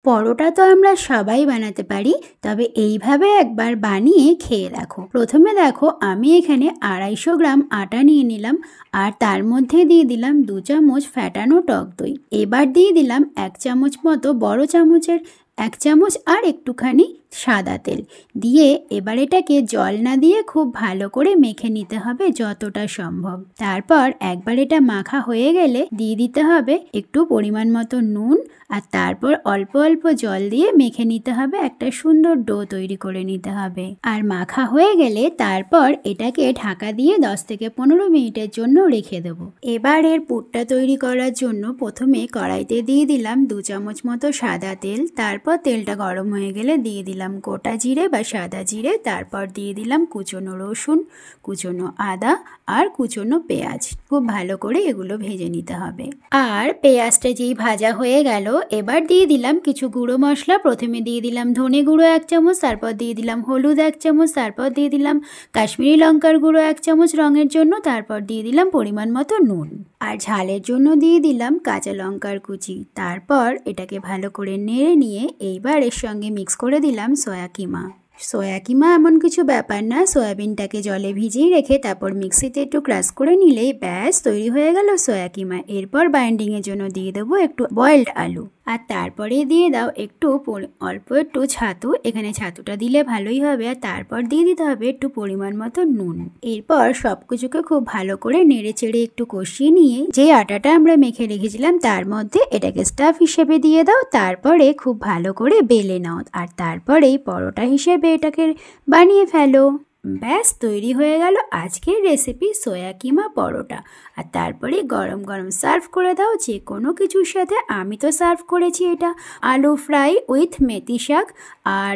পরোটা তো আমরা সবাই বানাতে পারি, তবে এইভাবে একবার বানিয়ে খেয়ে দেখো। প্রথমে দেখো আমি এখানে 250 গ্রাম আটা নিয়ে নিলাম, আর তার মধ্যে দিয়ে দিলাম 2 চামচ ফ্যাটানো টক দই। এবার দিয়ে দিলাম 1 চামচ মতো, বড় চামচের 1 চামচ আর একটুখানি সাদা তেল দিয়ে এবার এটাকে জল না দিয়ে খুব ভালো করে মেখে নিতে হবে যতটা সম্ভব। তারপর একবার এটা মাখা হয়ে গেলে দিয়ে দিতে হবে একটু পরিমাণ মতো নুন, আর তারপর অল্প অল্প জল দিয়ে মেখে নিতে হবে, একটা সুন্দর ডো তৈরি করে নিতে হবে। আর মাখা হয়ে গেলে তারপর এটাকে ঢাকা দিয়ে 10 থেকে 15 মিনিটের জন্য রেখে দেবো। এবার এর পুরটা তৈরি করার জন্য প্রথমে কড়াইতে দিয়ে দিলাম 2 চামচ মতো সাদা তেল। তারপর তেলটা গরম হয়ে গেলে দিয়ে দিলাম গোটা জিরে বা সাদা জিরে, তারপর দিয়ে দিলাম কুচনো রসুন, কুচনো আদা আর কুচনো পেঁয়াজ। খুব ভালো করে এগুলো ভেজে নিতে হবে। আর পেঁয়াজটা যেই ভাজা হয়ে গেল এবার দিয়ে দিলাম কিছু গুঁড়ো মশলা। প্রথমে দিয়ে দিলাম ধনে গুঁড়ো 1 চামচ, তারপর দিয়ে দিলাম হলুদ 1 চামচ, তারপর দিয়ে দিলাম কাশ্মীরি লঙ্কার গুঁড়ো 1 চামচ রঙের জন্য, তারপর দিয়ে দিলাম পরিমাণ মতো নুন, আর ঝালের জন্য দিয়ে দিলাম কাঁচা লঙ্কার কুচি। তারপর এটাকে ভালো করে নেড়ে নিয়ে এইবার এর সঙ্গে মিক্স করে দিলাম সয়া কিমা। সয়া কিমা এমন কিছু ব্যাপার না, সয়াবিনটাকে জলে ভিজিয়ে রেখে তারপর মিক্সিতে একটু ক্রাশ করে নিলেই ব্যাস তৈরি হয়ে গেল সয়া কিমা। এরপর বাইন্ডিংয়ের জন্য দিয়ে দেবো একটু বয়েলড আলু, আর তারপরে দিয়ে দাও অল্প একটু ছাতু। এখানে ছাতুটা দিলে ভালোই হবে। আর তারপর দিয়ে দিতে হবে একটু পরিমাণ মতো নুন। এরপর সব কিছুকে খুব ভালো করে নেড়ে চেড়ে একটু কষিয়ে নিয়ে যে আটাটা আমরা মেখে রেখেছিলাম তার মধ্যে এটাকে স্টাফ হিসেবে দিয়ে দাও। তারপরে খুব ভালো করে বেলে নাও, আর তারপরেই পরোটা হিসেবে এটাকে বানিয়ে ফেলো। ব্যাস তৈরি হয়ে গেল আজকের রেসিপি সয়া কিমা পরোটা। আর তারপরে গরম গরম সার্ভ করে দাও যে কোনো কিছুর সাথে। আমি তো সার্ভ করেছি এটা আলু ফ্রাই উইথ মেথি শাক, আর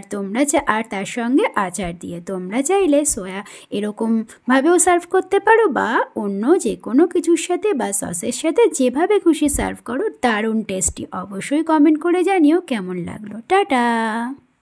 আর তার সঙ্গে আচার দিয়ে। তোমরা চাইলে এরকমভাবেও সার্ভ করতে পারো, বা অন্য যে কোনো কিছুর সাথে বা সসের সাথে, যেভাবে খুশি সার্ভ করো। দারুণ টেস্টি। অবশ্যই কমেন্ট করে জানিও কেমন লাগলো। টাটা।